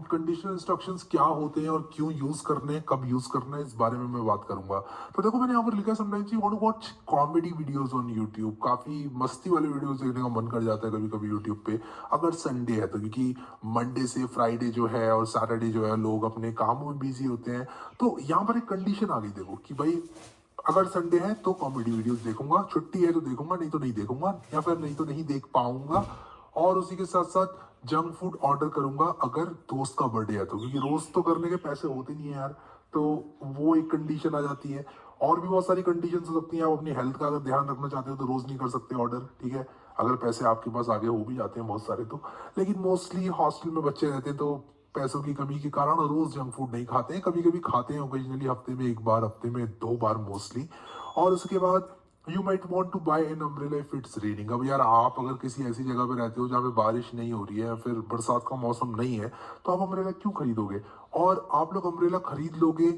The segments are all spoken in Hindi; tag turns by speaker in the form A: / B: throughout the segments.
A: कंडीशनल इंस्ट्रक्शंस क्या होते हैं और क्यों यूज करने हैं, कब यूज करना है, इस बारे में मैं बात करूंगा। तो देखो मैंने यहाँ पर लिखा sometimes you want to watch comedy videos on YouTube. काफी मस्ती वाले वीडियोस देखने का मन कर जाता है कभी कभी यूट्यूब पे, अगर संडे है तो, क्योंकि मंडे से फ्राइडे जो है और सैटरडे जो है लोग अपने कामों में बिजी होते हैं। तो यहाँ पर एक कंडीशन आ गई देखो कि भाई अगर संडे है तो कॉमेडी वीडियोस देखूंगा, छुट्टी है तो देखूंगा, नहीं तो नहीं देखूंगा, या फिर नहीं तो नहीं देख पाऊंगा। और उसी के साथ साथ जंक फूड ऑर्डर करूंगा अगर दोस्त का बर्थडे है तो, क्योंकि रोज तो करने के पैसे होते नहीं है यार। तो वो एक कंडीशन आ जाती है। और भी बहुत सारी कंडीशन हो सकती हैं। आप अपनी हेल्थ का अगर ध्यान रखना चाहते हो तो रोज नहीं कर सकते ऑर्डर, ठीक है, अगर पैसे आपके पास आगे हो भी जाते हैं बहुत सारे तो। लेकिन मोस्टली हॉस्टल में बच्चे रहते हैं तो पैसों की कमी के कारण रोज जंक फूड नहीं खाते हैं, कभी कभी खाते हैं ओकेजनली, हफ्ते में एक बार, हफ्ते में 2 बार मोस्टली। और उसके बाद you might want to buy an umbrella if it's raining. अब यार आप अगर किसी ऐसी जगह पे रहते हो जहाँ पे बारिश नहीं हो रही है या फिर बरसात का मौसम नहीं है, तो आप अम्ब्रेला क्यों खरीदोगे? और आप लोग अम्ब्रेला खरीद लोगे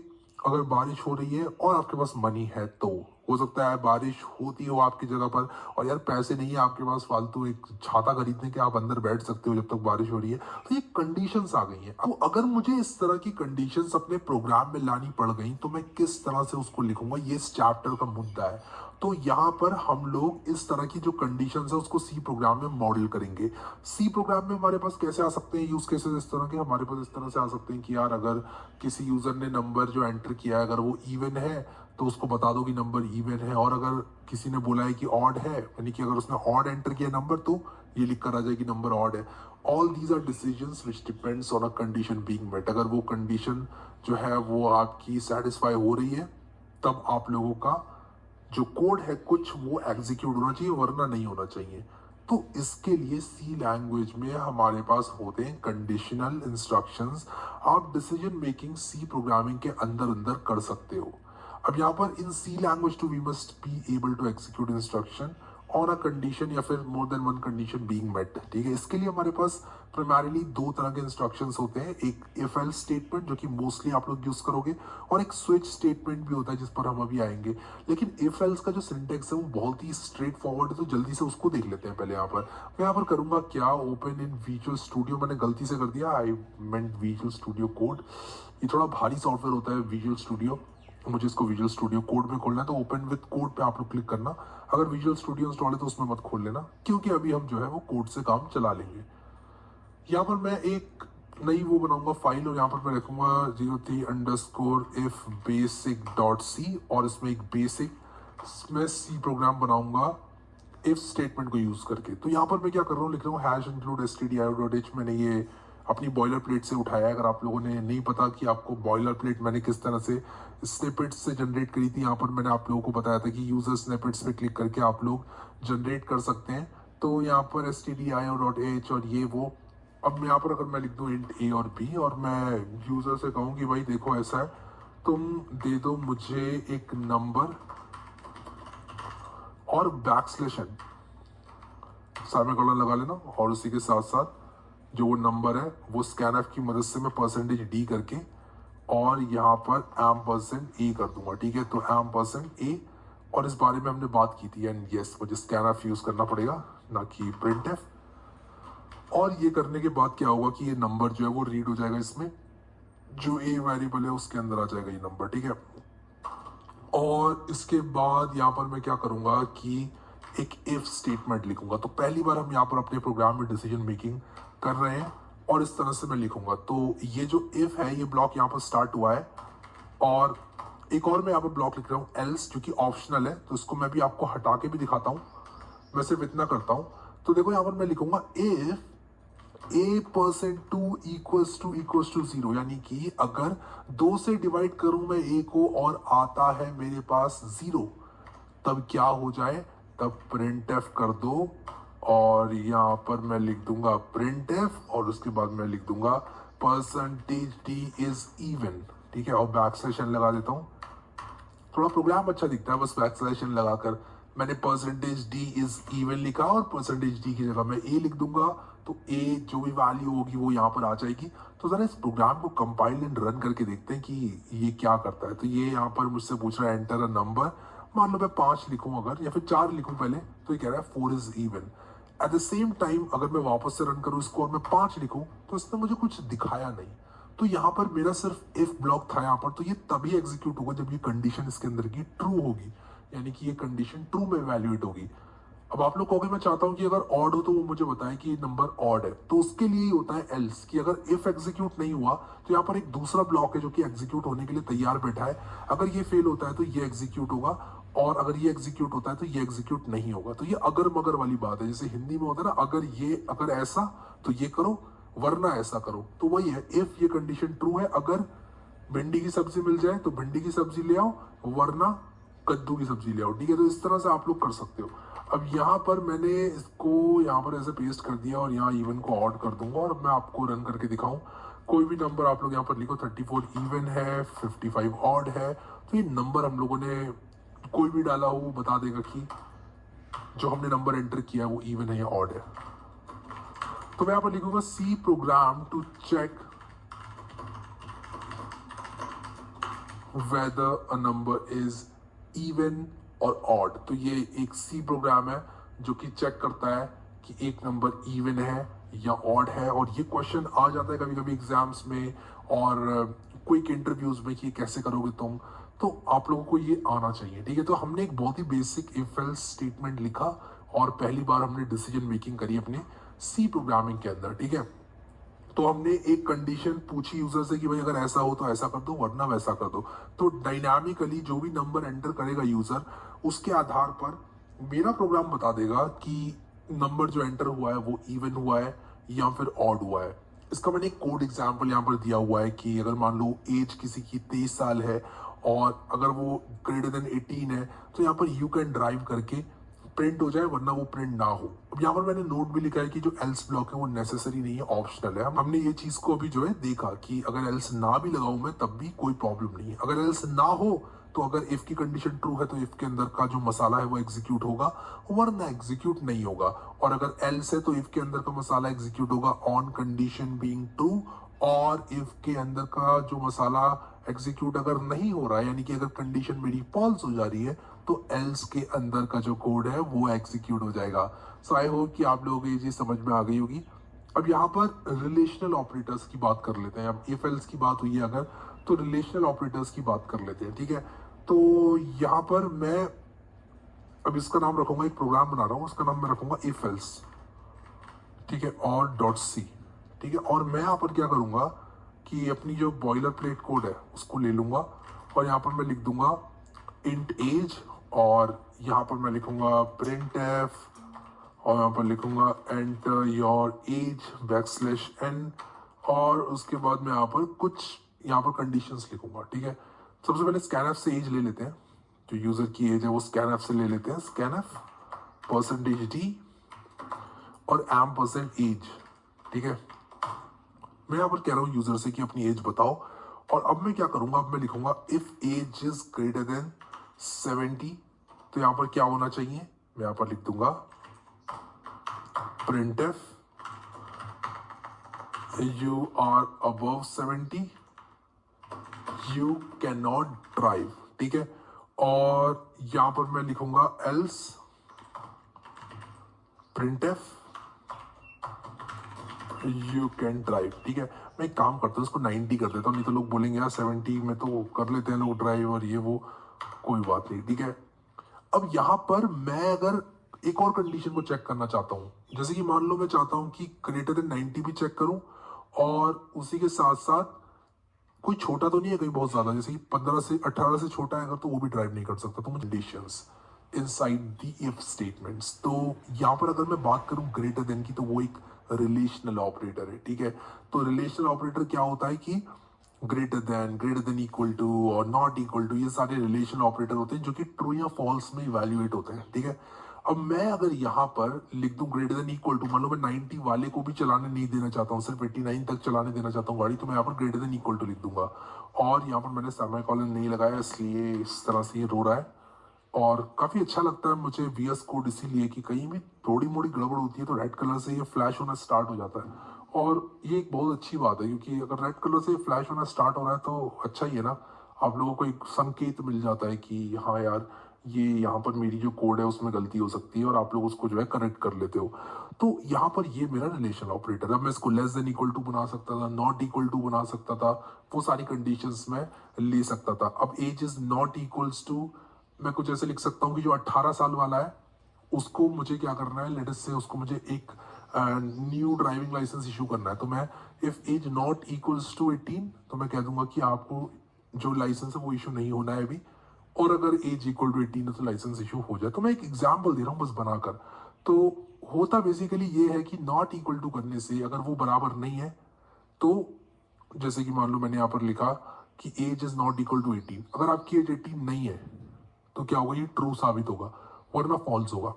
A: अगर बारिश हो रही है और आपके पास मनी है तो। हो सकता है बारिश होती हो आपकी जगह पर और यार पैसे नहीं है आपके पास फालतू एक छाता खरीदने के, आप अंदर बैठ सकते हो जब तक बारिश हो रही है। तो ये कंडीशंस आ गई हैं। अब अगर मुझे इस तरह की कंडीशंस अपने प्रोग्राम में लानी पड़ गई तो मैं किस तरह से उसको लिखूंगा, ये इस चैप्टर का मुद्दा है। तो यहाँ पर हम लोग इस तरह की जो कंडीशंस है उसको सी प्रोग्राम में मॉडल करेंगे। सी प्रोग्राम में हमारे पास कैसे आ सकते हैं यूज केसेस इस तरह के, हमारे पास इस तरह से आ सकते हैं कि यार अगर किसी यूजर ने नंबर जो एंटर किया है अगर वो इवन है तो उसको बता दो कि नंबर इवन है। और अगर किसी ने बोला है कि ऑड है, यानी कि अगर उसने ऑड एंटर किया नंबर तो ये लिख कर आ जाए कि नंबर ऑड है। All these are decisions which depends on a condition being met. अगर वो कंडीशन जो है वो आपकी सेटिस्फाई हो रही है तब आप लोगों का जो कोड है कुछ वो एग्जीक्यूट होना चाहिए, वरना नहीं होना चाहिए। तो इसके लिए सी लैंग्वेज में हमारे पास होते हैं कंडीशनल इंस्ट्रक्शंस। आप डिसीजन मेकिंग सी प्रोग्रामिंग के अंदर अंदर कर सकते हो। अब यहाँ पर in C language too we must be able to execute instruction on a condition या फिर more than one condition being met, ठीक है। इसके लिए हमारे पास प्राइमरीली 2 तरह के इंस्ट्रक्शंस होते हैं, एक इफ एल्स स्टेटमेंट जो कि मोस्टली आप लोग यूज करोगे, और एक स्विच स्टेटमेंट भी होता है जिस पर हम अभी आएंगे। लेकिन इफ एल्स का जो सिंटेक्स है वो बहुत ही स्ट्रेट फॉरवर्ड है, तो जल्दी से उसको देख लेते हैं। पहले यहाँ पर मैं यहाँ पर करूंगा क्या, ओपन इन विजुअल स्टूडियो, मैंने गलती से कर दिया, आई मेंट विजुअल स्टूडियो कोड। ये थोड़ा भारी सॉफ्टवेयर होता है विजुअल स्टूडियो, मुझे इसको विजुअल स्टूडियो कोड में खोलना है। तो ओपन विद कोड पे आप लोग क्लिक करना। अगर विजुअल स्टूडियो इंस्टॉल है तो उसमें मत खोल लेना, क्योंकि अभी हम जो है वो कोड से काम चला लेंगे। यहाँ पर मैं एक नई वो बनाऊंगा फाइल, और यहाँ पर मैं लिखूंगा 03_if basic.c, और इसमें एक बेसिक मैं सी प्रोग्राम बनाऊंगा इफ स्टेटमेंट को यूज करके। तो यहाँ पर मैं क्या कर रहा हूँ, लिख रहा हूँ हैश इंक्लूड stdio.h। मैंने ये अपनी बॉयलर प्लेट से उठाया है। अगर आप लोगों ने नहीं पता कि आपको बॉयलर प्लेट मैंने किस तरह से स्निपेट्स से जनरेट करी थी, यहाँ पर मैंने आप लोगों को बताया था कि यूजर स्निपेट्स पे क्लिक करके आप लोग जनरेट कर सकते हैं। तो यहाँ पर stdio.h और ये वो। अब यहाँ पर अगर मैं लिख दूँ इंट a और b, और मैं यूजर से कहूँ कि भाई देखो ऐसा है, तुम दे दो मुझे एक नंबर और बैकस्लैश n, सेमीकोलन लगा लेना, और उसी के साथ साथ जो वो नंबर है वो स्कैन एफ की मदद से मैं %d करके और यहाँ पर %a कर दूंगा, ठीक है। तो %a, और इस बारे में हमने बात की थी, एंड यस मुझे स्कैन एफ यूज करना पड़ेगा ना कि प्रिंट एफ। और ये करने के बाद क्या होगा कि ये नंबर जो है वो रीड हो जाएगा, इसमें जो a वेरिएबल है उसके अंदर आ जाएगा ये नंबर, ठीक है। और इसके बाद यहाँ पर मैं क्या करूंगा कि एक इफ स्टेटमेंट लिखूंगा। तो पहली बार हम यहाँ पर अपने प्रोग्राम में डिसीजन मेकिंग कर रहे हैं, और इस तरह से मैं लिखूंगा। तो ये जो इफ है ये ब्लॉक यहाँ पर स्टार्ट हुआ है, और एक और मैं यहाँ पर ब्लॉक लिख रहा हूँ एल्स, जो कि ऑप्शनल है, तो इसको मैं भी आपको हटा के भी दिखाता हूँ। मैं सिर्फ इतना करता हूँ। तो देखो यहाँ पर मैं लिखूंगा इफ a%2 इक्वल्स टू 0, यानी कि अगर 2 से डिवाइड करूं मैं a को और आता है मेरे पास 0, तब क्या हो जाए, तब प्रिंट एफ कर दो। और यहाँ पर मैं लिख दूंगा प्रिंट एफ, और उसके बाद मैं लिख दूंगा %d इज इवन, ठीक है, और बैकस्लैश n लगा देता हूँ। थोड़ा प्रोग्राम अच्छा दिखता है बस बैकस्लैश n लगाकर। मैंने %d इज इवन लिखा, और %d की जगह मैं a लिख दूंगा। तो a जो भी वैल्यू होगी वो यहाँ पर आ जाएगी। तो जरा इस प्रोग्राम को कंपाइल एंड रन करके देखते हैं कि ये क्या करता है। तो ये यहाँ पर मुझसे पूछ रहा है एंटर अ नंबर, मान लो मैं 5 लिखूं अगर, या फिर 4 लिखूं पहले, तो ये कह रहा है 4 is even. Eight the same time अगर मैं वापस से रन करूँ इसको और मैं 5 लिखूं तो इसने मुझे कुछ दिखाया नहीं। तो यहाँ पर मेरा सिर्फ इफ ब्लॉक था यहाँ पर, तो ये तभी एग्जीक्यूट होगा जब ये कंडीशन इसके अंदर की ट्रू होगी, यानी कि ये कंडीशन ट्रू में वैल्यूएट होगी। अब आप लोग कहोगे मैं चाहता हूं कि अगर ऑड हो तो वो मुझे बताए कि ये नंबर ऑड है, तो उसके लिए ही होता है एल्स, कि अगर इफ एग्जीक्यूट नहीं हुआ तो यहाँ पर एक दूसरा ब्लॉक है जो कि एग्जीक्यूट होने के लिए तैयार बैठा है। अगर ये फेल होता है तो ये एग्जीक्यूट होगा, और अगर ये एग्जीक्यूट होता है तो ये एग्जीक्यूट नहीं होगा। तो ये अगर मगर वाली बात है, जैसे हिंदी में होता है ना, अगर ऐसा तो ये करो वरना ऐसा करो, तो वही है। इफ ये कंडीशन ट्रू है, अगर भिंडी की सब्जी मिल जाए तो भिंडी की सब्जी ले आओ, वरना कद्दू की सब्जी ले आओ, ठीक है। तो इस तरह से आप लोग कर सकते हो। अब यहाँ पर मैंने इसको यहाँ पर ऐसे पेस्ट कर दिया और यहाँ इवन को ऑड कर दूंगा और मैं आपको रन करके दिखाऊं। कोई भी नंबर आप लोग यहाँ पर लिखो, 34 इवन है, 55 ऑड है, तो ये नंबर हम लोगों ने कोई भी डाला हो वो बता देगा कि जो हमने नंबर एंटर किया है वो इवन है या ऑड है। तो मैं यहाँ पर लिखूंगा C program to check whether a number is even और odd। तो ये एक सी प्रोग्राम है जो कि चेक करता है कि एक नंबर इवन है या ऑड है। और ये क्वेश्चन आ जाता है कभी कभी एग्जाम्स में और क्विक इंटरव्यूज में कि कैसे करोगे तुम, तो आप लोगों को ये आना चाहिए, ठीक है। तो हमने एक बहुत ही बेसिक इफ एल्स स्टेटमेंट लिखा और पहली बार हमने डिसीजन मेकिंग करी अपने सी प्रोग्रामिंग के अंदर, ठीक है। तो हमने एक कंडीशन पूछी यूजर से कि भाई अगर ऐसा हो तो ऐसा कर दो वरना वैसा कर दो। तो डायनामिकली जो भी नंबर एंटर करेगा यूजर, उसके आधार पर मेरा प्रोग्राम बता देगा कि नंबर जो एंटर हुआ है वो इवन हुआ है या फिर ऑड हुआ है। इसका मैंने एक कोड एग्जाम्पल यहाँ पर दिया हुआ है कि अगर मान लो एज किसी की 23 साल है और अगर वो ग्रेटर देन 18 है तो यहाँ पर यू कैन ड्राइव करके प्रिंट हो जाए, वरना वो प्रिंट ना हो। अब यहाँ पर मैंने नोट भी लिखा है कि जो एल्स ब्लॉक है वो नेसेसरी नहीं है, ऑप्शनल है। हमने ये चीज को अभी जो है देखा कि अगर एल्स ना भी लगाऊं मैं तब भी कोई प्रॉब्लम नहीं है। अगर एल्स ना हो तो अगर इफ की कंडीशन ट्रू है तो इफ के अंदर का जो मसाला है वो एग्जीक्यूट होगा, वरना एग्जीक्यूट नहीं होगा। और अगर एल्स है तो इफ के अंदर का मसाला एग्जीक्यूट होगा ऑन कंडीशन बीइंग ट्रू, और इफ के अंदर का जो मसाला एग्जीक्यूट अगर नहीं हो रहा है, यानी कि अगर कंडीशन मेरी फॉल्स हो जा रही है, तो एल्स के अंदर का जो कोड है वो एग्जीक्यूट हो जाएगा। सो आई होप कि आप लोगों को ये चीज समझ में आ गई होगी। अब यहाँ पर रिलेशनल ऑपरेटर्स की बात कर लेते हैं। अब इफ एल्स की बात हुई है अगर, तो रिलेशनल ऑपरेटर्स की बात कर लेते हैं, ठीक है। तो यहाँ पर मैं अब इसका नाम रखूंगा, एक प्रोग्राम बना रहा हूँ, उसका नाम मैं रखूंगा इफ एल्स, ठीक है, और डॉट सी, ठीक है। और मैं यहाँ पर क्या करूंगा कि अपनी जो बॉयलर प्लेट कोड है उसको ले लूंगा और यहाँ पर मैं लिख दूंगा इंट एज, और यहाँ पर मैं लिखूंगा प्रिंट एफ, और यहाँ पर लिखूंगा एंटर योर एज \n, और उसके बाद मैं यहाँ पर कुछ यहाँ पर कंडीशंस लिखूंगा, ठीक है। सबसे पहले स्कैन एफ से एज ले लेते हैं, जो यूजर की एज है वो स्कैन एफ से ले लेते हैं। स्कैन एफ %d और %age, ठीक है। मैं यहाँ पर कह रहा हूँ यूजर से कि अपनी एज बताओ, और अब मैं क्या करूंगा, अब मैं लिखूंगा if age is greater than 70, तो यहाँ पर क्या होना चाहिए, मैं यहाँ पर लिख दूंगा printf you are above 70 you cannot drive, ठीक है। और यहाँ पर मैं लिखूंगा else printf you can drive, ठीक है। मैं एक काम करता हूँ, इसको 90 कर देता हूँ, नहीं तो लोग बोलेंगे यार 70 में तो कर लेते हैं लोग ड्राइव और ये वो, कोई बात नहीं, ठीक है। अब यहाँ पर मैं अगर एक और कंडीशन को चेक करना चाहता हूँ, जैसे कि मान लो मैं चाहता हूँ कि ग्रेटर देन 90 भी चेक करूँ और उसी के साथ साथ कोई छोटा तो नहीं है कहीं बहुत ज्यादा, जैसे कि 15 से 18 से छोटा है अगर, तो वो भी ड्राइव नहीं कर सकता। तो मुझे conditions inside the if statements, तो यहाँ पर अगर मैं बात करूँ ग्रेटर देन की, तो वो एक रिलेशनल ऑपरेटर है, ठीक है। तो रिलेशनल ऑपरेटर क्या होता है कि ग्रेटर देन इक्वल टू और नॉट इक्वल टू, ये सारे रिलेशनल ऑपरेटर होते हैं जो कि ट्रू या फॉल्स में इवैल्यूएट होते हैं, ठीक है। अब मैं अगर यहाँ पर लिख दूं ग्रेटर देन इक्वल टू, मान लो मैं 90 वाले को भी चलाने नहीं देना चाहता हूँ, सिर्फ 89 तक चलाने देना चाहता हूँ गाड़ी, तो मैं यहाँ पर ग्रेटर देन इक्वल टू लिख दूंगा। और यहाँ पर मैंने सेमीकोलन नहीं लगाया, इसलिए इस तरह से ये रो रहा है। और काफी अच्छा लगता है मुझे VS कोड इसीलिए कि कहीं भी थोड़ी मोड़ी गड़बड़ होती है तो रेड कलर से ये फ्लैश होना स्टार्ट हो जाता है, और ये एक बहुत अच्छी बात है, क्योंकि अगर रेड कलर से फ्लैश होना स्टार्ट हो रहा है तो अच्छा ही है ना, आप लोगों को एक संकेत मिल जाता है कि हाँ यार ये यहाँ पर मेरी जो कोड है उसमें गलती हो सकती है, और आप लोग उसको जो है करेक्ट कर लेते हो। तो यहाँ पर ये मेरा रिलेशन ऑपरेटर, अब मैं इसको लेस देन इक्वल टू बना सकता था, नॉट इक्वल टू बना सकता था, वो सारी कंडीशंस में ले सकता था। अब age is not equals to, मैं कुछ ऐसे लिख सकता हूँ कि जो 18 साल वाला है उसको मुझे क्या करना है, लेट अस से उसको मुझे एक न्यू ड्राइविंग लाइसेंस इशू करना है। तो मैं if age not equals to 18 तो मैं कह दूंगा कि आपको जो लाइसेंस है वो इशू नहीं होना है अभी, और अगर एज इक्वल टू 18 है तो लाइसेंस इशू हो जाए। तो मैं एक एग्जाम्पल दे रहा हूँ बस बनाकर। तो होता बेसिकली ये है कि नॉट इक्वल टू करने से अगर वो बराबर नहीं है तो जैसे कि मान लो मैंने यहाँ पर लिखा कि age is not equal to 18, अगर आपकी एज 18 नहीं है तो क्या होगा, ये ट्रू साबित होगा वरना फॉल्स होगा।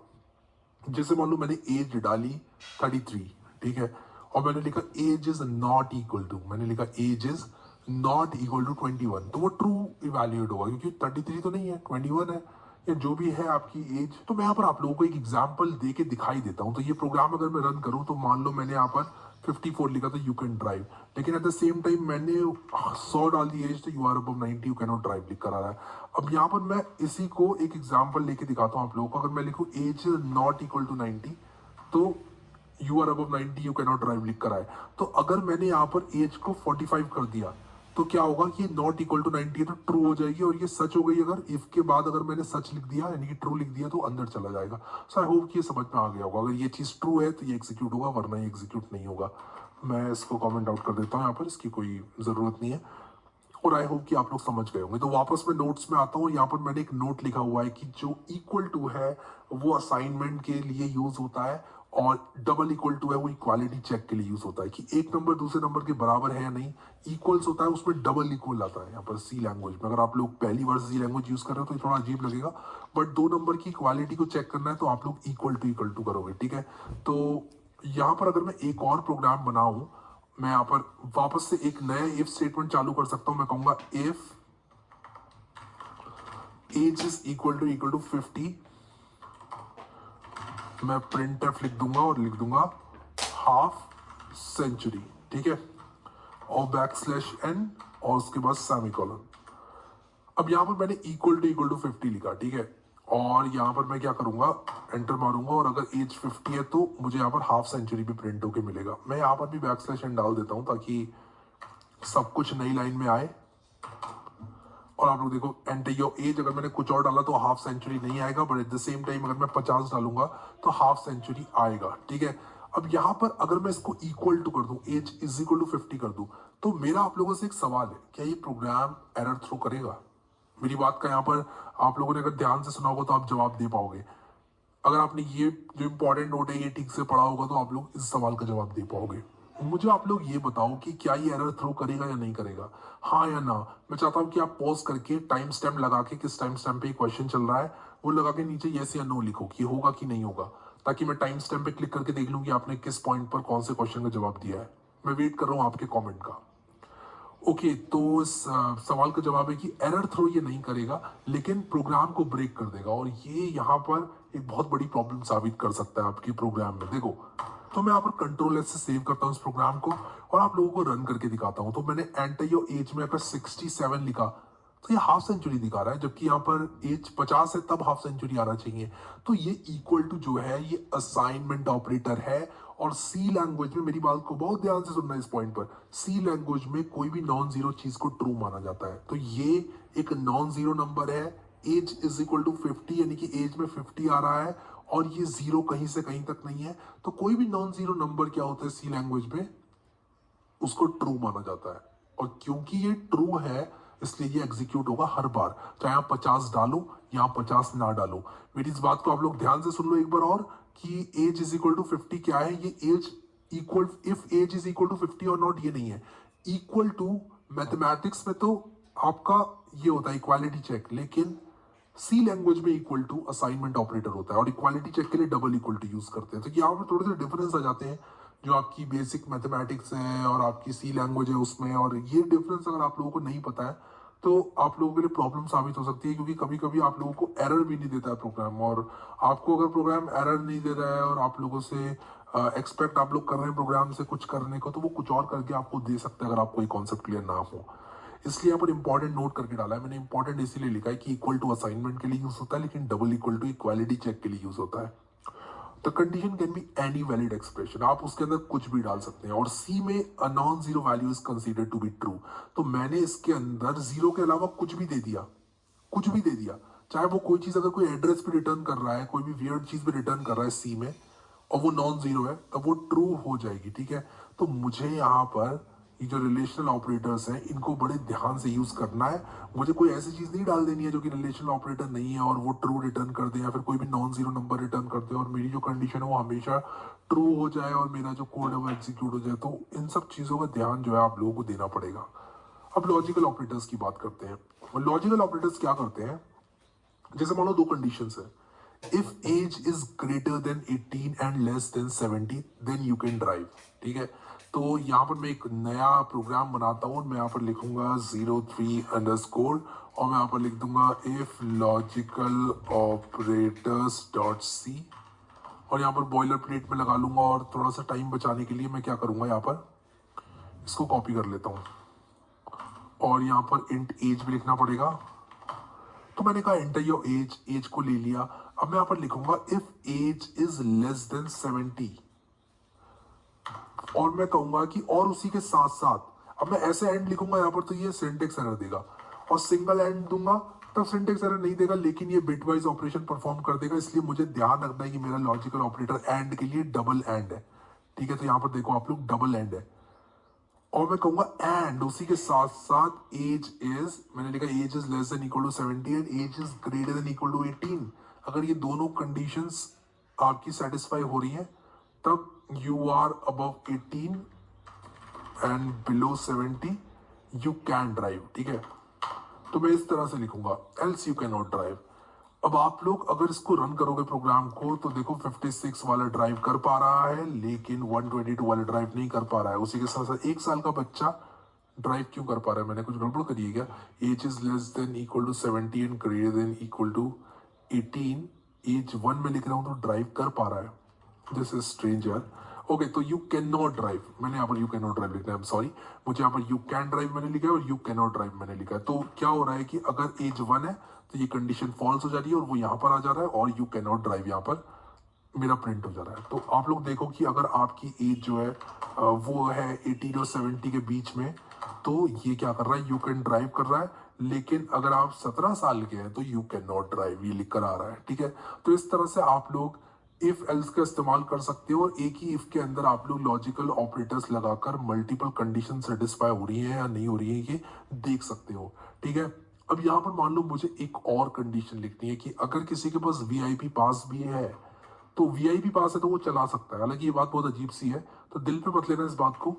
A: जैसे मान लो मैंने एज डाली 33, ठीक है, और मैंने लिखा age is not equal to, मैंने लिखा age is not equal to 21, तो वो ट्रू इवैल्यूएट होगा क्योंकि 33 तो नहीं है, 21 है, या जो भी है आपकी एज। तो मैं यहाँ पर आप लोगों को एक एग्जाम्पल दे के दिखाई देता हूँ। तो ये प्रोग्राम अगर मैं रन करूँ तो मान लो मैंने यहाँ पर 54 लिखा था यू कैन ड्राइव, लेकिन एट द सेम टाइम मैंने 100 डाल दी एज, तो you are above 90 you can not drive लिख कर आ रहा है। अब यहाँ पर मैं इसी को एक एग्जाम्पल लेके दिखाता हूँ आप लोगों को। अगर मैं लिखूँ एज नॉट इक्वल टू 90 तो you are above 90 you can not drive लिख कर आए। तो अगर मैंने यहाँ पर एज को 45 कर दिया तो क्या होगा कि नॉट इक्वल टू 90 है तो ट्रू हो जाएगी, और ये सच हो गई। अगर इफ के बाद अगर मैंने सच लिख दिया यानी कि ट्रू लिख दिया तो अंदर चला जाएगा। सो आई होप कि ये समझ में आ गया होगा। अगर ये चीज ट्रू है तो ये एग्जीक्यूट होगा, वरना ये एग्जीक्यूट नहीं होगा। मैं इसको कमेंट आउट कर देता हूँ यहाँ पर, इसकी कोई जरूरत नहीं है, और आई होप कि आप लोग समझ गए होंगे। तो वापस मैं नोट्स में आता हूँ। यहाँ पर मैंने एक नोट लिखा हुआ है कि जो इक्वल टू है वो असाइनमेंट के लिए यूज होता है, और डबल इक्वल टू है वो इक्वालिटी चेक के लिए यूज होता है कि एक नंबर दूसरे नंबर के बराबर है या नहीं। इक्वल्स होता है उसमें डबल इक्वल आता है यहाँ पर सी लैंग्वेज में। अगर आप लोग पहली बार सी लैंग्वेज यूज कर रहे हो तो ये थोड़ा अजीब लगेगा, बट दो नंबर की इक्वालिटी को चेक करना है तो आप लोग इक्वल टू करोगे, ठीक है। तो यहाँ पर अगर मैं एक और प्रोग्राम बनाऊं, मैं यहाँ पर वापस से एक नया इफ स्टेटमेंट चालू कर सकता हूं। मैं कहूंगा if age is equal to 50, मैं प्रिंट एफ लिख दूंगा और लिख दूंगा हाफ सेंचुरी, ठीक है, और बैकस्लैश एन और उसके बाद सेमीकोलन। अब यहां पर मैंने इक्वल टू 50 लिखा, ठीक है, और यहां पर मैं क्या करूंगा, एंटर मारूंगा, और अगर एज 50 है तो मुझे यहाँ पर हाफ सेंचुरी भी प्रिंट होके मिलेगा। मैं यहाँ पर भी बैकस्लैश एन डाल देता हूं ताकि सब कुछ नई लाइन में आए। और आप लोग देखो एंटर योर एज, अगर मैंने कुछ और डाला तो हाफ सेंचुरी नहीं आएगा, but at the same time अगर मैं 50 डालूंगा तो हाफ सेंचुरी आएगा, ठीक है। अब यहाँ पर अगर मैं इसको इक्वल टू कर दूं, एज इज इक्वल टू 50 कर दूं, तो मेरा आप लोगों से एक सवाल है, क्या ये प्रोग्राम एरर थ्रो करेगा? मेरी बात का यहाँ पर आप लोगों ने अगर ध्यान से सुना होगा तो आप जवाब दे पाओगे। अगर आपने ये जो इंपॉर्टेंट नोट है ये ठीक से पढ़ा होगा तो आप लोग इस सवाल का जवाब दे पाओगे। मुझे आप लोग ये बताओ कि क्या ये एरर थ्रो करेगा या नहीं करेगा, हाँ या ना। मैं चाहता हूं कि आप पॉज करके टाइम स्टैम्प लगा के, किस टाइम स्टैम्प पे क्वेश्चन चल रहा है वो लगा के नीचे यस या नो लिखो कि होगा कि नहीं होगा, ताकि मैं टाइम स्टैम्प पे क्लिक करके देख लूं कि आपने किस पॉइंट पर कौन से क्वेश्चन का जवाब दिया है। मैं वेट कर रहा हूँ आपके कॉमेंट का। ओके, तो इस सवाल का जवाब है कि एरर थ्रो ये नहीं करेगा, लेकिन प्रोग्राम को ब्रेक कर देगा, और ये यहाँ पर एक बहुत बड़ी प्रॉब्लम साबित कर सकता है आपके प्रोग्राम में। देखो, तो मैं यहाँ पर कंट्रोल एस से सेव करता हूँ इस प्रोग्राम को और आप लोगों को रन करके दिखाता हूँ। तो मैंने एंटर योर एज में 67 लिखा, तो ये हाफ सेंचुरी दिखा रहा है, जबकि यहाँ पर एज 50 है तब हाफ सेंचुरी आना चाहिए। तो ये इक्वल टू जो है ये असाइनमेंट ऑपरेटर है, और सी लैंग्वेज में, मेरी बात को बहुत ध्यान से सुनना इस पॉइंट पर, सी लैंग्वेज में कोई भी नॉन जीरो चीज को ट्रू माना जाता है। तो ये एक नॉन जीरो नंबर है, एज इज इक्वल टू 50 यानी कि एज में 50 आ रहा है, और ये जीरो कहीं से कहीं तक नहीं है। तो कोई भी नॉन जीरो नंबर क्या होता है सी लैंग्वेज में, उसको ट्रू माना जाता है, और क्योंकि ये ट्रू है इसलिए ये एग्जीक्यूट होगा हर बार, चाहे आप 50 डालो या 50 ना डालो। मेरी इस बात को आप लोग ध्यान से सुन लो एक बार और, कि एज इज इक्वल टू 50 क्या है, ये age equal, if age is equal to 50 और नॉट, ये नहीं है। इक्वल टू मैथमेटिक्स में तो आपका ये होता है इक्वालिटी चेक, लेकिन सी लैंग्वेज में इक्वल टू असाइनमेंट ऑपरेटर होता है, और इक्वालिटी चेक के लिए डबल इक्वल टू यूज करते हैं। तो यहाँ पर थोड़े से डिफरेंस आ जाते हैं, जो आपकी बेसिक मैथमेटिक्स है और आपकी सी लैंग्वेज है उसमें, और ये डिफरेंस अगर आप लोगों को नहीं पता है तो आप लोगों के लिए प्रॉब्लम साबित हो सकती है, क्योंकि कभी कभी आप लोगों को एरर भी नहीं देता है प्रोग्राम, और आपको अगर प्रोग्राम एरर नहीं दे रहा है और आप लोगों से एक्सपेक्ट आप लोग कर रहे हैं प्रोग्राम से कुछ करने को, तो वो कुछ और करके आपको दे सकते हैं अगर आपको ये कॉन्सेप्ट क्लियर ना हो। इसलिए यहाँ पर इंपॉर्टेंट नोट करके डाला है मैंने। इंपॉर्टेंट इसीलिए लिखा है कि इक्वल टू असाइनमेंट के लिए यूज होता है, लेकिन double equal to equality check के लिए यूज होता है। The condition can be any valid expression, आप उसके अंदर कुछ भी डाल सकते हैं। और सी में a non zero value is considered to be true, तो मैंने इसके अंदर जीरो के अलावा कुछ भी दे दिया, कुछ भी दे दिया, चाहे वो कोई चीज अगर कोई एड्रेस पे रिटर्न कर रहा है, कोई भी वियर्ड चीज पे रिटर्न कर रहा है सी में, और वो नॉन जीरो है, तब वो ट्रू हो जाएगी। ठीक है, तो मुझे यहाँ पर ये जो रिलेशनल ऑपरेटर्स हैं इनको बड़े ध्यान से यूज करना है। मुझे कोई ऐसी चीज नहीं डाल देनी है जो कि रिलेशनल ऑपरेटर नहीं है और वो ट्रू रिटर्न कर दे, या फिर कोई भी नॉन जीरो नंबर रिटर्न कर दे और मेरी जो कंडीशन है वो हमेशा ट्रू हो जाए और मेरा जो कोड है वो एग्जीक्यूट हो जाए। तो इन सब चीजों का ध्यान जो है आप लोगों को देना पड़ेगा। अब लॉजिकल ऑपरेटर्स की बात करते हैं। लॉजिकल ऑपरेटर्स क्या करते हैं, जैसे मान लो दो कंडीशंस है, if age is greater than 18 and less than 70 then you can drive. ठीक है, तो यहाँ पर मैं एक नया प्रोग्राम बनाता हूँ, मैं यहाँ पर लिखूंगा 03_ और मैं यहाँ पर लिख दूंगा if logical operators dot C, और यहाँ पर बॉयलर प्लेट में लगा लूंगा। और थोड़ा सा टाइम बचाने के लिए मैं क्या करूंगा, यहाँ पर इसको कॉपी कर लेता हूँ और यहाँ पर इंट एज भी लिखना पड़ेगा। तो मैंने कहा एंटर योर एज, एज को ले लिया। अब मैं यहाँ पर लिखूंगा if age is less than 70, और मैं कहूंगा कि और उसी के साथ साथ, अब मैं ऐसे एंड लिखूंगा यहाँ पर तो ये सिंटेक्स एरर देगा, और सिंगल एंड दूंगा तब सिंटेक्स एरर नहीं देगा, लेकिन ये बिटवाइज ऑपरेशन परफॉर्म कर देगा। इसलिए मुझे ध्यान रखना है कि मेरा लॉजिकल ऑपरेटर एंड के लिए डबल एंड है। ठीक है, तो यहाँ पर देखो आप लोग डबल एंड है, और मैं कहूंगा एंड उसी के साथ साथ एज इज, मैंने लिखा age is less than equal to 70 and age is greater than equal to 18। अगर ये दोनों कंडीशंस आपकी सेटिस्फाई हो रही हैं तब you are above 18 and below 70 you can drive. ठीक है, तो मैं इस तरह से लिखूंगा, else you can not drive. अब आप लोग अगर इसको रन करोगे प्रोग्राम को, तो देखो 56 वाला ड्राइव कर पा रहा है लेकिन 122 वाला ड्राइव नहीं कर पा रहा है। उसी के साथ साथ 1 साल का बच्चा ड्राइव क्यों कर पा रहा है, मैंने कुछ गड़बड़ करी है क्या? Age is less than equal to 70 and greater than equal to 18, age 1 में लिख रहा हूं तो ड्राइव कर पा रहा है। This is stranger. ओके, तो यू कैन नॉट ड्राइव, मैंने यहाँ पर यू कैन नॉट ड्राइव लिखना है, आई एम सॉरी। मुझे यहाँ पर यू कैन ड्राइव मैंने लिखा है और यू कैन नॉट ड्राइव मैंने लिखा है। तो क्या हो रहा है कि अगर एज 1 है तो ये कंडीशन फॉल्स हो जा रही है और वो यहाँ पर आ जा रहा है, और यू कैन नॉट ड्राइव यहाँ पर मेरा प्रिंट हो जा रहा है। तो आप लोग देखो कि अगर आपकी एज जो है वो है 18 और 70 के बीच में, तो ये क्या कर रहा है, यू कैन ड्राइव कर रहा है। लेकिन अगर आप 17 साल के हैं तो यू कैन नॉट ड्राइव ये लिख कर आ रहा है। ठीक है, तो इस तरह से आप लोग इफ एल्स का इस्तेमाल कर सकते हो, और एक ही इफ के अंदर आप लोग लॉजिकल ऑपरेटर्स लगाकर मल्टीपल कंडीशन सेटिस्फाई हो रही है या नहीं हो रही है ये देख सकते हो। ठीक है, अब यहाँ पर मान लो मुझे एक और कंडीशन लिखनी है कि अगर किसी के पास वीआईपी पास भी है, तो वीआईपी पास है तो वो चला सकता है। हालांकि ये बात बहुत अजीब सी है, तो दिल पे मत लेना इस बात को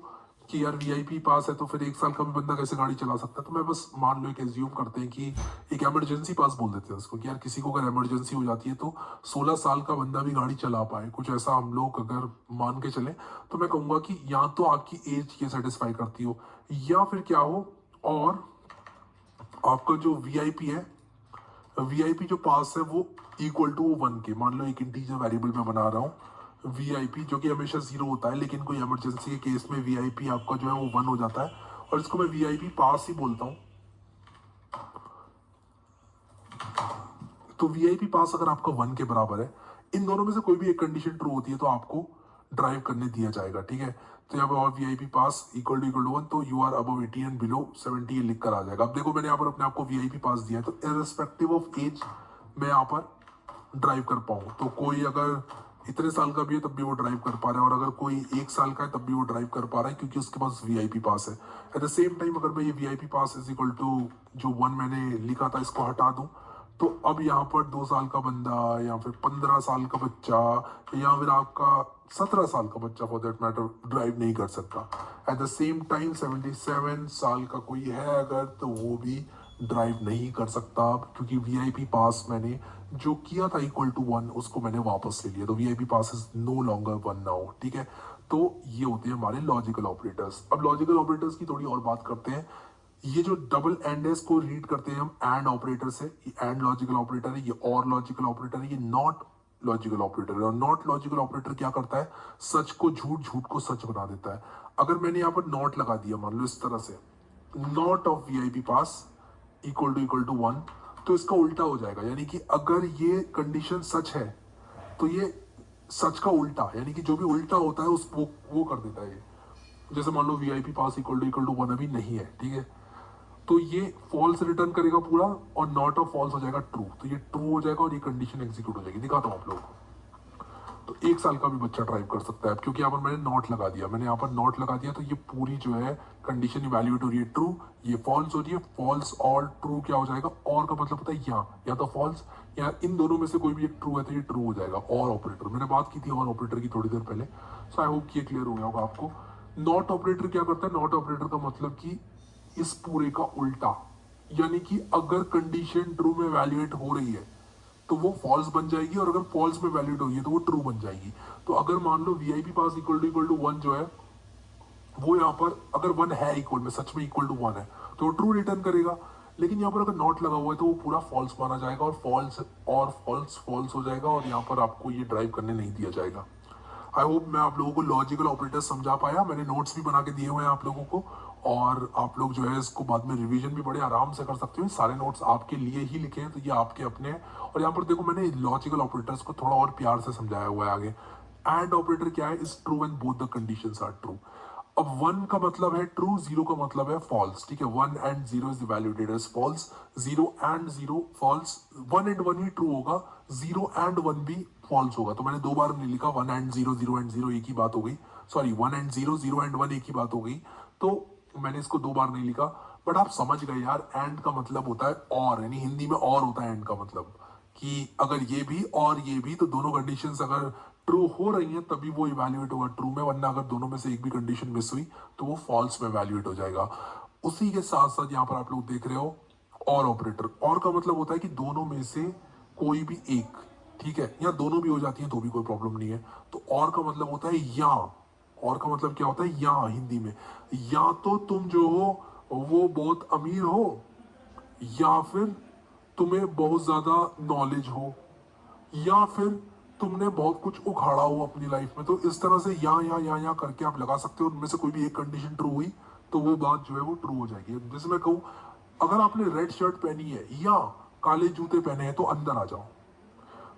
A: कि यार वीआईपी पास है तो फिर 1 साल का भी बंदा कैसे गाड़ी चला सकता है। तो मैं बस मान लो एक एज्यूम करते हैं कि एक इमरजेंसी पास बोल देते हैं उसको, कि यार किसी को अगर इमरजेंसी हो जाती है तो 16 साल का बंदा भी गाड़ी चला पाए, कुछ ऐसा हम लोग अगर मान के चले, तो मैं कहूंगा कि या तो आपकी एज ये सेटिस्फाई करती हो, या फिर क्या हो, और आपका जो वीआईपी है, वीआईपी जो पास है वो इक्वल टू 1 के, मान लो एक इंटीजर वेरिएबल में बना रहा हूँ वीआईपी जो कि हमेशा 0 होता है, लेकिन कोई इमरजेंसी के केस में वीआईपी आपका जो है वो 1 हो जाता है, और इसको मैं वीआईपी पास ही बोलता हूँ। तो वीआईपी पास अगर आपका 1 के बराबर है, इन दोनों में से कोई भी एक कंडीशन ट्रू होती है तो आपको ड्राइव करने दिया जाएगा। ठीक है, तो यहाँ पर और वीआईपी पास इक्वल टू 1, तो you are above 18 and below 70 ये लिख कर आ जाएगा। अब देखो मैंने यहाँ पर अपने आप को वीआईपी पास दिया है, तो इररिस्पेक्टिव ऑफ एज मैं यहाँ पर ड्राइव कर पाऊँ। तो कोई अगर इतने साल का भी है तब भी वो ड्राइव कर पा रहा है, और अगर कोई 1 साल का है तब भी वो ड्राइव कर पा रहा है क्योंकि उसके पास वीआईपी पास है। एट द सेम टाइम अगर मैं ये VIP pass is equal to जो 1 मैंने लिखा था इसको हटा दूं, तो अब यहाँ पर 2 साल का बंदा या फिर 15 साल का बच्चा या फिर आपका 17 साल का बच्चा फॉर दैट मैटर ड्राइव नहीं कर सकता। एट द सेम टाइम 77 साल का कोई है अगर, तो वो भी ड्राइव नहीं कर सकता, क्योंकि वीआईपी पास मैंने जो किया था इक्वल टू 1 उसको मैंने वापस ले लिया, तो VIP pass is no longer 1 now. ठीक है, तो ये होते हैं हमारे लॉजिकल ऑपरेटर्स। अब लॉजिकल ऑपरेटर्स की थोड़ी और बात करते हैं। ये जो डबल एंड है इसको रीड करते हैं हम एंड ऑपरेटर से। ये एंड लॉजिकल ऑपरेटर है, ये और लॉजिकल ऑपरेटर है, ये नॉट लॉजिकल ऑपरेटर है। और नॉट लॉजिकल ऑपरेटर क्या करता है, सच को झूठ, झूठ को सच बना देता है। अगर मैंने यहाँ पर नॉट लगा दिया, मान लो इस तरह से, not of VIP pass equal to 1, तो इसका उल्टा हो जाएगा, यानी कि अगर ये कंडीशन सच है तो ये सच का उल्टा, यानी कि जो भी उल्टा होता है उस वो कर देता है ये। जैसे मान लो वीआईपी पास इक्वल टू 1 अभी नहीं है, ठीक है, तो ये फॉल्स रिटर्न करेगा पूरा और नॉट ऑफ फॉल्स हो जाएगा ट्रू, तो ये ट्रू हो जाएगा और ये कंडीशन एग्जीक्यूट हो जाएगी। दिखाता हूँ आप लोगों को। तो 1 साल का भी बच्चा ड्राइव कर सकता है, क्योंकि यहाँ पर मैंने नॉट लगा दिया, मैंने यहाँ पर नॉट लगा दिया, तो ये पूरी जो है कंडीशन इवैल्यूएट हो रही है ट्रू, ये फॉल्स हो रही है, फॉल्स और ट्रू क्या हो जाएगा, और का मतलब होता है या तो फॉल्स या इन दोनों में से कोई भी एक ट्रू है तो ये ट्रू हो जाएगा। और ऑपरेटर, मैंने बात की थी और ऑपरेटर की थोड़ी देर पहले, सो आई होप कि ये क्लियर हो गया होगा आपको। नॉट ऑपरेटर क्या करता है, नॉट ऑपरेटर का मतलब कि इस पूरे का उल्टा, यानी कि अगर कंडीशन ट्रू में वैल्यूएट हो रही है तो वो फॉल्स बन जाएगी, और अगर फॉल्स में वैलिड हो रही है तो वो ट्रू बन जाएगी। तो अगर मान लो वीआईपी पास इक्वल टू 1 जो है वो यहाँ पर अगर 1 है इक्वल में, सच में इक्वल टू 1 है, तो वो ट्रू रिटर्न करेगा। लेकिन यहाँ पर अगर नॉट लगा हुआ है तो वो पूरा फॉल्स माना जाएगा और फॉल्स हो जाएगा, और यहाँ पर आपको ये ड्राइव करने नहीं दिया जाएगा। आई होप मैं आप लोगों को लॉजिकल ऑपरेटर्स समझा पाया। मैंने नोट्स भी बना के दिए हुए हैं आप लोगों को, और आप लोग जो है इसको बाद में रिवीजन भी बड़े आराम से कर सकते हो। सारे नोट्स आपके लिए ही लिखे हैं, तो ये आपके अपने हैं। और यहाँ पर देखो मैंने लॉजिकल ऑपरेटर्स को थोड़ा और प्यार से समझाया हुआ है आगे। एंड ऑपरेटर क्या है, is true when both the conditions are true. अब 1 का मतलब है ट्रू, 0 का मतलब है फॉल्स, ठीक है। 1 and 0 is validated as false, 0 and 0 false, 1 and 1 ही ट्रू होगा, 0 and 1 भी फॉल्स होगा। तो मैंने 2 बार नहीं लिखा, 1 and 0, 0 and 0 एक ही बात हो गई, सॉरी 1 and 0, 0 and 1 एक ही बात हो गई, तो मैंने इसको 2 बार नहीं लिखा। बट आप समझ गए यार, एंड का मतलब होता है और, यानी हिंदी में और होता है एंड का मतलब, कि अगर ये भी और ये भी, तो दोनों कंडीशंस अगर ट्रू हो रही हैं तभी वो इवैल्यूएट होगा ट्रू में, वरना अगर दोनों में से एक भी कंडीशन मिस हुई तो वो फॉल्स में इवैल्यूएट हो जाएगा। उसी के साथ साथ यहाँ पर आप लोग देख रहे हो और ऑपरेटर, और का मतलब होता है कि दोनों में से कोई भी एक, ठीक है, या दोनों भी हो जाती है तो भी कोई प्रॉब्लम नहीं है। तो और का मतलब होता है या, और का मतलब क्या होता है, या हिंदी में, या तो तुम जो हो वो बहुत अमीर हो, या फिर तुम्हें बहुत ज्यादा नॉलेज हो, या फिर तुमने बहुत कुछ उखाड़ा हो अपनी लाइफ में। तो इस तरह से या करके आप लगा सकते हो, उनमें से कोई भी एक कंडीशन ट्रू हुई तो वो बात जो है वो ट्रू हो जाएगी। जैसे मैं कहूँ, अगर आपने रेड शर्ट पहनी है या काले जूते पहने हैं तो अंदर आ जाओ,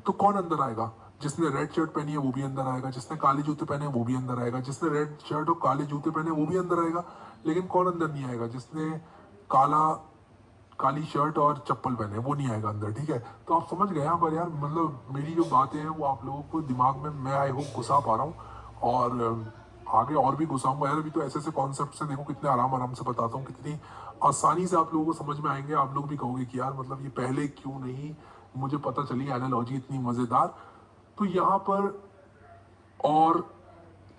A: तो कौन अंदर आएगा, जिसने रेड शर्ट पहनी है वो भी अंदर आएगा, जिसने काले जूते पहने हैं वो भी अंदर आएगा, जिसने रेड शर्ट और काले जूते पहने हैं वो भी अंदर आएगा। लेकिन कौन अंदर नहीं आएगा, जिसने काली शर्ट और चप्पल पहने वो नहीं आएगा अंदर, ठीक है। तो आप समझ गए यहाँ पर यार, मतलब मेरी जो बातें हैं वो आप लोगों को दिमाग में मैं आई होप घुसा पा रहा हूँ, और आगे और भी घुसाऊंगा यार। अभी तो ऐसे ऐसे कॉन्सेप्ट से देखो कितने आराम आराम से बताता हूँ, कितनी आसानी से आप लोगों को समझ में आएंगे। आप लोग भी कहोगे कि यार मतलब ये पहले क्यों नहीं मुझे पता चली एनालॉजी इतनी मजेदार। तो यहाँ पर और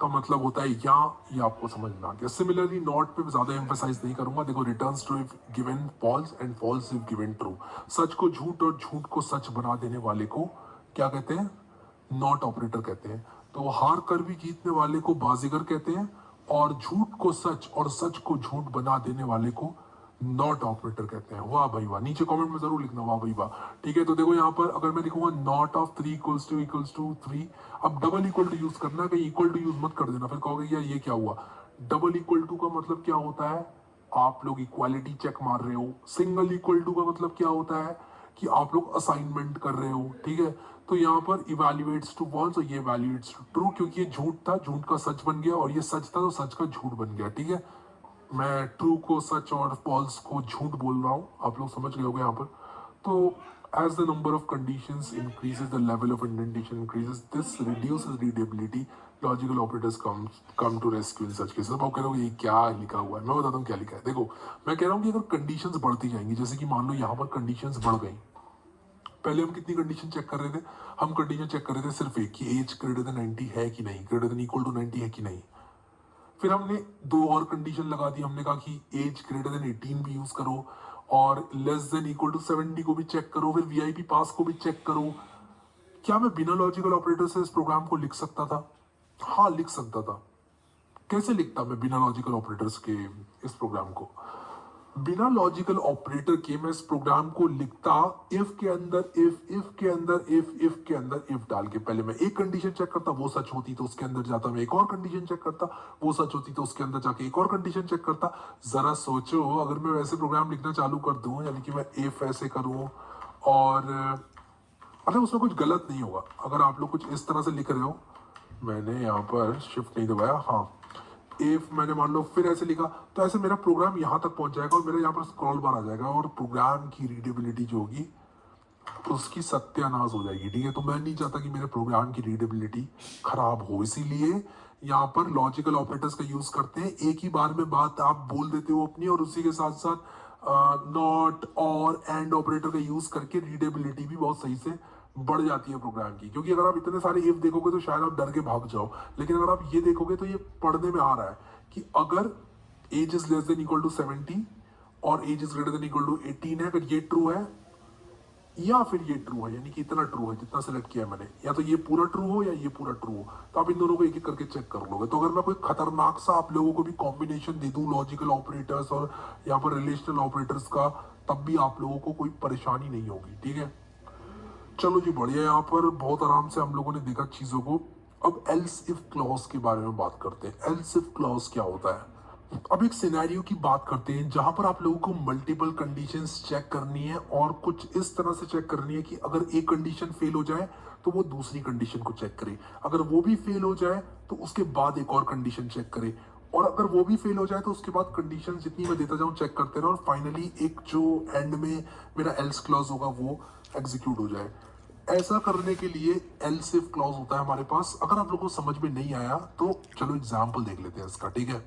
A: का मतलब होता है या, ये आपको समझ में आ गया। सिमिलरली नॉट पे ज्यादा एम्फेसाइज नहीं करूंगा। देखो, returns true if given false and false if given true. सच को झूठ और झूठ को सच बना देने वाले को क्या कहते हैं, नॉट ऑपरेटर कहते हैं। तो हार कर भी जीतने वाले को बाजीगर कहते हैं, और झूठ को सच और सच को झूठ बना देने वाले को नॉट ऑपरेटर कहते हैं। वाह भाई वाह, नीचे कमेंट में जरूर लिखना वाह भाई वाह, ठीक है। तो देखो यहाँ पर अगर मैं लिखूंगा नॉट ऑफ 3 इक्वल्स टू 3, अब डबल इक्वल टू यूज करना, कहीं इक्वल टू यूज मत कर देना, फिर कहोगे यार ये क्या हुआ। डबल इक्वल टू का मतलब क्या होता है, आप लोग इक्वालिटी चेक मार रहे हो। सिंगल इक्वल टू का मतलब क्या होता है कि आप लोग असाइनमेंट कर रहे हो, ठीक है। तो यहाँ पर इवैल्यूएट्स टू फॉल्स और ये इवैल्यूएट्स टू ट्रू, क्योंकि ये झूठ था, झूठ का सच बन गया, और ये सच था तो सच का झूठ बन गया, ठीक है। मैं ट्रू को सच और फॉल्स को झूठ बोल रहा हूँ, आप लोग समझ गए होंगे यहाँ पर। तो as the number of conditions increases, the level of indentation increases, this reduces readability, logical operators come to rescue in such cases। अब आप कह रहे हो ये क्या लिखा हुआ है, मैं बताता हूँ क्या लिखा है। देखो, मैं कह रहा हूँ कि अगर कंडीशंस बढ़ती जाएंगी, जैसे कि मान लो यहाँ पर कंडीशंस बढ़ गई। पहले हम कितनी कंडीशन चेक कर रहे थे, हम कंडीशन चेक कर रहे थे सिर्फ एक, कि एज ग्रेटर देन 90 है कि नहीं, ग्रेटर देन इक्वल टू 90 है कि नहीं। फिर हमने 2 और कंडीशन लगा दी, हमने कहा कि एज ग्रेटर देन 18 भी यूज करो, और लेस देन इक्वल टू 70 को भी चेक करो, फिर वीआईपी पास को भी चेक करो। क्या मैं बिना लॉजिकल ऑपरेटर से इस प्रोग्राम को लिख सकता था? हाँ, लिख सकता था। कैसे लिखता मैं बिना लॉजिकल ऑपरेटर्स के इस प्रोग्राम को? बिना लॉजिकल ऑपरेटर के मैं इस प्रोग्राम को लिखता इफ के अंदर इफ के अंदर इफ के अंदर इफ डाल के। पहले मैं एक कंडीशन चेक करता, वो सच होती तो उसके अंदर जाता, मैं एक और कंडीशन चेक करता, वो सच होती तो उसके अंदर जाके एक और कंडीशन चेक करता। जरा सोचो, अगर मैं वैसे प्रोग्राम लिखना चालू कर दूं, यानी कि मैं इफ ऐसे करूं और मतलब उसमें कुछ गलत नहीं होगा। अगर आप लोग कुछ इस तरह से लिख रहे हो, मैंने यहाँ पर शिफ्ट नहीं दबाया, हाँ, इफ मैंने मान लो फिर ऐसे लिखा, तो ऐसे मेरा प्रोग्राम यहाँ तक पहुंच जाएगा और मेरे यहाँ पर स्क्रॉल बार आ जाएगा और प्रोग्राम की रीडेबिलिटी जो होगी उसकी सत्यानाश हो जाएगी। ठीक है, तो मैं नहीं चाहता कि मेरे प्रोग्राम की रीडेबिलिटी खराब हो, इसीलिए यहाँ पर लॉजिकल ऑपरेटर्स का यूज करते हैं। एक ही बार में बात आप बोल देते हो अपनी और उसी के साथ साथ नॉट और एंड ऑपरेटर का यूज करके रीडेबिलिटी भी बहुत सही से बढ़ जाती है प्रोग्राम की। क्योंकि अगर आप इतने सारे इफ देखोगे तो शायद आप डर के भाग जाओ, लेकिन अगर आप ये देखोगे तो ये पढ़ने में आ रहा है कि अगर age is less than equal to 70 और age is greater than equal to 18 है, अगर ये ट्रू है या फिर ये ट्रू है, यानी कि इतना ट्रू है जितना सेलेक्ट किया है मैंने, या तो ये पूरा ट्रू हो या ये पूरा ट्रू हो, तो आप इन दोनों को एक एक करके चेक कर लोगे। तो अगर मैं कोई खतरनाक सा आप लोगों को भी कॉम्बिनेशन दे दूं लॉजिकल ऑपरेटर्स और यहाँ पर रिलेशनल ऑपरेटर्स का, तब भी आप लोगों को कोई परेशानी नहीं होगी। ठीक है, चलो जी बढ़िया, यहाँ पर बहुत आराम से हम लोगों ने देखा चीजों को। अब एल्स इफ क्लॉज के बारे में बात करते हैं। एल्स इफ क्लॉज क्या होता है? अब एक सिनेरियो की बात करते हैं जहां पर आप लोगों को मल्टीपल कंडीशंस चेक करनी है और कुछ इस तरह से चेक करनी है कि अगर एक कंडीशन फेल हो जाए तो वो दूसरी कंडीशन को चेक करे, अगर वो भी फेल हो जाए तो उसके बाद एक और कंडीशन चेक करे, और अगर वो भी फेल हो जाए तो उसके बाद कंडीशन जितनी मैं देता जाऊं चेक करते रहो और फाइनली एक जो एंड में मेरा एल्स क्लॉज होगा वो एग्जीक्यूट हो जाए। ऐसा करने के लिए एल्स इफ क्लॉज होता है हमारे पास। अगर आप लोगों को समझ में नहीं आया तो चलो एग्जाम्पल देख लेते हैं इसका। ठीक है,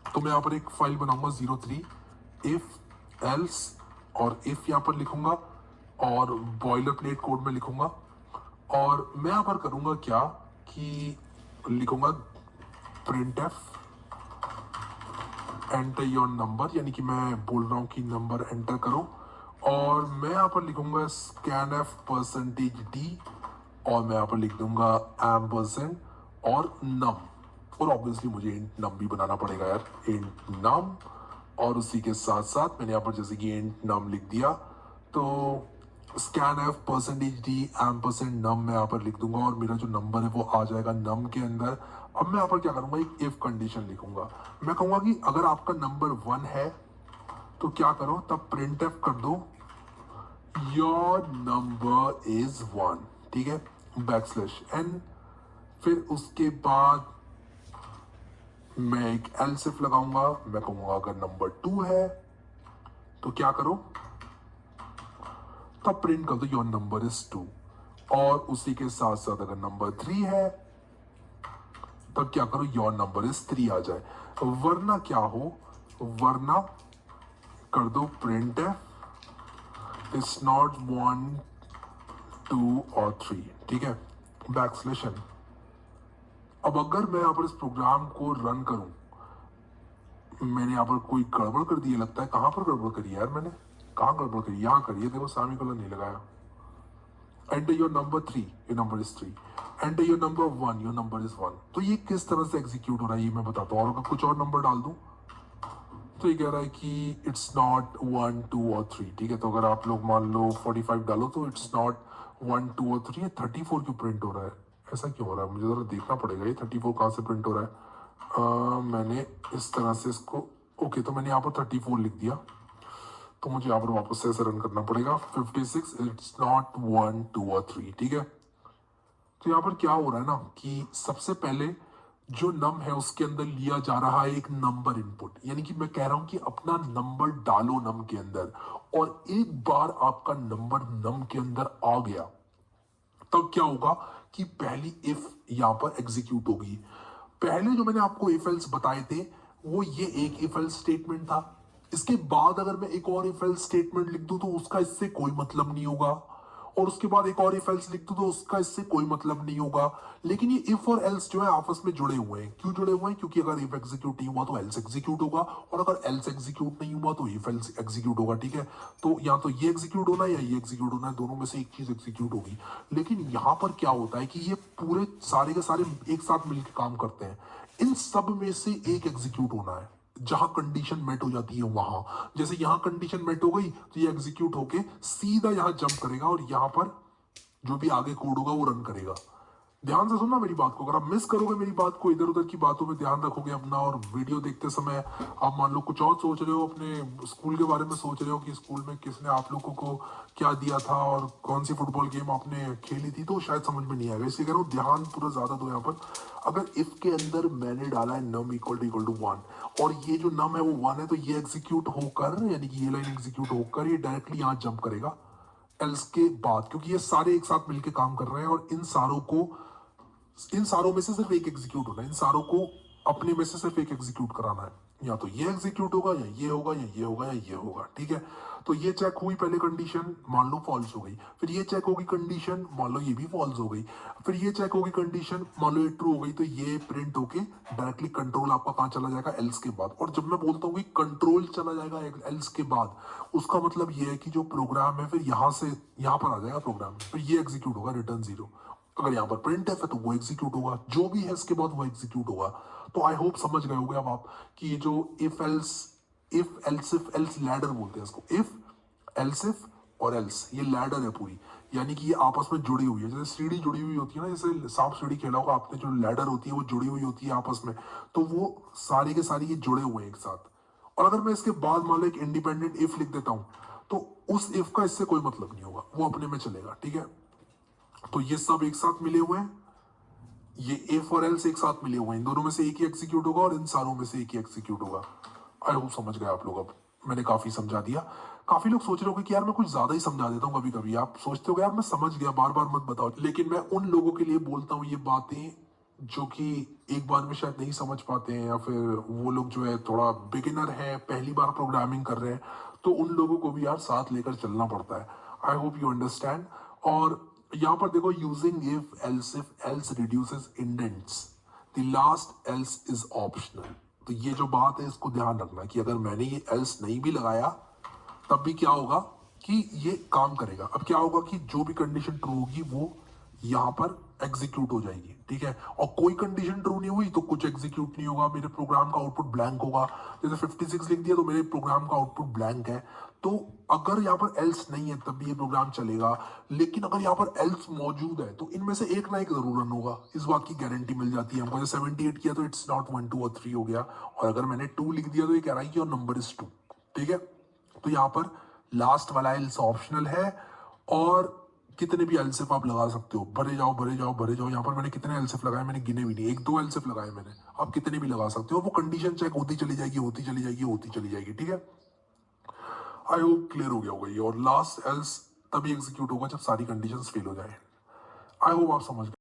A: तो मैं यहाँ पर एक फाइल बनाऊंगा 03 इफ एल्स, और इफ यहाँ पर लिखूंगा और बॉयलर प्लेट कोड में लिखूंगा, और मैं यहाँ पर करूंगा क्या कि लिखूंगा print F enter your number, यानी कि मैं बोल रहा हूं कि नंबर एंटर करो, और मैं यहाँ पर लिखूंगा स्कैन एफ परसेंटेज डी, और मैं यहाँ पर लिख दूंगा एम्परसेंड और नम, और ऑब्वियसली मुझे इंट नम भी बनाना पड़ेगा यार, इंट नम, और उसी के साथ साथ मैंने यहाँ पर जैसे कि इंट नम लिख दिया तो scan F percentage D ampersand num मैं यहाँ पर लिख दूंगा और मेरा जो नंबर है वो आ जाएगा नम के अंदर। अब मैं यहाँ पर क्या करूंगा, एक इफ कंडीशन लिखूंगा। मैं कहूंगा कि अगर आपका नंबर 1 है तो क्या करो, तब प्रिंट एफ कर दो योर नंबर इज 1। ठीक है, बैकस्लैश एन, फिर उसके बाद मैं एक एल्स इफ लगाऊंगा। मैं कहूंगा अगर नंबर 2 है तो क्या करो, तब प्रिंट कर दो योर नंबर इज 2, और उसी के साथ साथ अगर नंबर 3 है तब क्या करो, योर नंबर इज 3 आ जाए। वरना क्या हो, वरना कर दो प्रिंट एफ इट्स नॉट 1 2 और 3। ठीक है, बैकस्लैश एन। अब अगर मैं यहाँ पर इस प्रोग्राम को रन करूं, मैंने यहाँ पर कोई गड़बड़ कर दी है लगता है। कहां पर गड़बड़ करी यार, मैंने कहां गड़बड़ करी, यहाँ करिए, देखो सामी कलर नहीं लगाया। Enter your number 3, your number is 3, enter your number 1, your number is 1। तो ये किस तरह से एग्जीक्यूट हो रहा है ये मैं बताता हूँ। और अगर कुछ और नंबर डाल दूं तो ये कह रहा है कि इट्स नॉट 1 2 और 3। ठीक है, तो अगर आप लोग मान लो 45 डालो तो इट्स नॉट 1 2 और 3, 34 क्यों प्रिंट हो रहा है, ऐसा क्यों हो रहा है, मुझे जरा देखना पड़ेगा ये 34 कहाँ से प्रिंट हो रहा है। मैंने इस तरह से इसको, ओके, तो मैंने यहाँ पर 34 लिख दिया, तो मुझे यहाँ पर वापस से ऐसे रन करना पड़ेगा 56, इट्स नॉट 1 2 और 3। ठीक है, तो यहाँ पर क्या हो रहा है ना कि सबसे पहले जो नम है उसके अंदर लिया जा रहा है एक नंबर इनपुट, यानी कि मैं कह रहा हूं कि अपना नंबर डालो नम के अंदर, और एक बार आपका नंबर नम के अंदर आ गया तब क्या होगा कि पहली इफ यहां पर एग्जीक्यूट होगी। पहले जो मैंने आपको इफ एल्स बताए थे वो ये एक इफ एल्स स्टेटमेंट था। इसके बाद अगर मैं एक और इफ एल्स स्टेटमेंट लिख दूं तो उसका इससे कोई मतलब नहीं होगा, और उसके बाद एक और इफ एल्स लिख दूं तो उसका इससे कोई मतलब नहीं होगा। लेकिन ये इफ और एल्स जो है आपस में जुड़े हुए हैं। क्यों जुड़े हुए हैं? क्योंकि अगर इफ एग्जीक्यूट नहीं हुआ तो एल्स एग्जीक्यूट होगा, और अगर एल्स एग्जीक्यूट नहीं हुआ तो इफ एल्स एग्जीक्यूट होगा। ठीक है, तो या तो ये एग्जीक्यूट होना है या ये एग्जीक्यूट होना है, दोनों में से एक चीज एग्जीक्यूट होगी। लेकिन यहां पर क्या होता है कि ये पूरे सारे के सारे एक साथ मिलकर काम करते हैं। इन सब में से एक एग्जीक्यूट होना है जहां कंडीशन मेट हो जाती है वहां। जैसे यहां कंडीशन मेट हो गई तो ये एग्जीक्यूट होके सीधा यहां जंप करेगा और यहां पर जो भी आगे कोड होगा वो रन करेगा। ध्यान से सुनना मेरी बात को। अगर आप मिस करोगे मेरी बात को, इधर उधर की बातों में ध्यान रखोगे अपना, और वीडियो देखते समय आप मान लो कुछ और सोच रहे हो, अपने स्कूल के बारे में सोच रहे हो कि स्कूल में किसने आप लोगों को क्या दिया था और कौन सी फुटबॉल गेम आपने खेली थी, तो शायद समझ में नहीं आएगा। इसलिए कह रहा हूँ ध्यान पूरा ज्यादा दो यहाँ पर। अगर इफ के अंदर मैंने डाला है नम इक्वल टू 1 और ये जो नम है वो 1 है, तो ये एग्जीक्यूट होकर, यानी कि ये लाइन एग्जीक्यूट होकर ये डायरेक्टली यहाँ जंप करेगा एल्स के बाद, क्योंकि ये सारे एक साथ मिलकर काम कर रहे हैं और इन सारों में से सिर्फ एक एग्जीक्यूट होना है, इन सारों को अपने में से सिर्फ एक एग्जीक्यूट कराना है। या तो ये एग्जीक्यूट होगा या ये होगा या ये होगा या ये होगा, ठीक है। तो ये चेक हुई पहले कंडीशन, मान लो फॉल्स हो गई, फिर ये चेक होगी कंडीशन, मान लो ये भी फॉल्स हो गई, फिर ये चेक होगी कंडीशन, मान लो ये ट्रू हो गई, तो ये प्रिंट होके डायरेक्टली कंट्रोल आपका कहाँ चला जाएगा, एल्स के बाद। और जब मैं बोलता हूँ कि कंट्रोल चला जाएगा एल्स के बाद, उसका मतलब ये है कि जो प्रोग्राम है फिर यहाँ से यहाँ पर आ जाएगा प्रोग्राम, फिर ये एग्जीक्यूट होगा रिटर्न 0। अगर यहाँ पर प्रिंट है तो वो एग्जीक्यूट होगा, जो भी है इसके बाद वो एग्जीक्यूट होगा। तो आई होप समझ गए होगे अब आप कि ये जो इफ एल्स एल्स लैडर बोलते हैं इसको, इफ एल्स इफ और एल्स, ये लैडर है पूरी, यानी कि ये आपस में जुड़ी हुई है। जैसे सीढ़ी जुड़ी हुई होती है ना, जैसे सांप सीढ़ी खेला होगा आपने, जो लैडर होती है वो जुड़ी हुई होती है आपस में, तो वो सारे के सारे ये जुड़े हुए हैं एक साथ। और अगर मैं इसके बाद मान लो एक इंडिपेंडेंट इफ लिख देता हूं, तो उस इफ का इससे कोई मतलब नहीं होगा, वो अपने में चलेगा, ठीक है। तो ये सब एक साथ मिले हुए हैं, ये इफ और एल्स एक साथ मिले हुए हैं, इन दोनों में से एक ही एग्जीक्यूट होगा और इन सारों में से एक ही एग्जीक्यूट होगा। आई होप समझ गए आप लोग। अब मैंने काफी समझा दिया। काफी लोग सोच रहे होंगे कि यार मैं कुछ ज्यादा ही समझा देता हूँ कभी कभी, आप सोचते हो यार मैं समझ गया, बार बार मत बताओ। लेकिन मैं उन लोगों के लिए बोलता हूँ ये बातें जो कि एक बार में शायद नहीं समझ पाते हैं, या फिर वो लोग जो है थोड़ा बिगिनर है, पहली बार प्रोग्रामिंग कर रहे हैं, तो उन लोगों को भी यार साथ लेकर चलना पड़ता है। I hope you understand. और यहाँ पर देखो, using if else reduces indents, the last else is optional. तो ये जो बात है इसको ध्यान रखना कि अगर मैंने ये एल्स नहीं भी लगाया तब भी क्या होगा कि ये काम करेगा। अब क्या होगा कि जो भी कंडीशन ट्रू होगी वो यहाँ पर एग्जीक्यूट हो जाएगी, ठीक है। और कोई कंडीशन ट्रू नहीं हुई तो कुछ एग्जीक्यूट नहीं होगा, मेरे प्रोग्राम का आउटपुट ब्लैंक होगा। जैसे 56 लिख दिया तो मेरे प्रोग्राम का आउटपुट ब्लैंक है। तो अगर यहाँ पर एल्स नहीं है तब भी ये प्रोग्राम चलेगा, लेकिन अगर यहाँ पर एल्स मौजूद है तो इनमें से एक ना एक जरूर रन होगा, इस बात की गारंटी मिल जाती है हमको। जैसे 78 किया तो इट्स नॉट 1 2 और 3 हो गया, और अगर मैंने 2 लिख दिया तो ये कह रहा है कि योर नंबर इज 2, ठीक है। तो यहाँ पर लास्ट वाला एल्स ऑप्शनल है, और कितने भी एल्सिफ आप लगा सकते हो, भरे जाओ भरे जाओ भरे जाओ। यहाँ पर मैंने कितने एल्सिफ लगाए, मैंने गिने भी नहीं, 1 2 एल्सिफ लगाए मैंने। आप कितने भी लगा सकते हो, वो कंडीशन चेक होती चली जाएगी, होती चली जाएगी, होती चली जाएगी, ठीक है। आई होप क्लियर हो गया होगा ये। और लास्ट एल्स तभी एग्जीक्यूट होगा जब सारी कंडीशंस फेल हो जाए। आई होप आप समझ गए।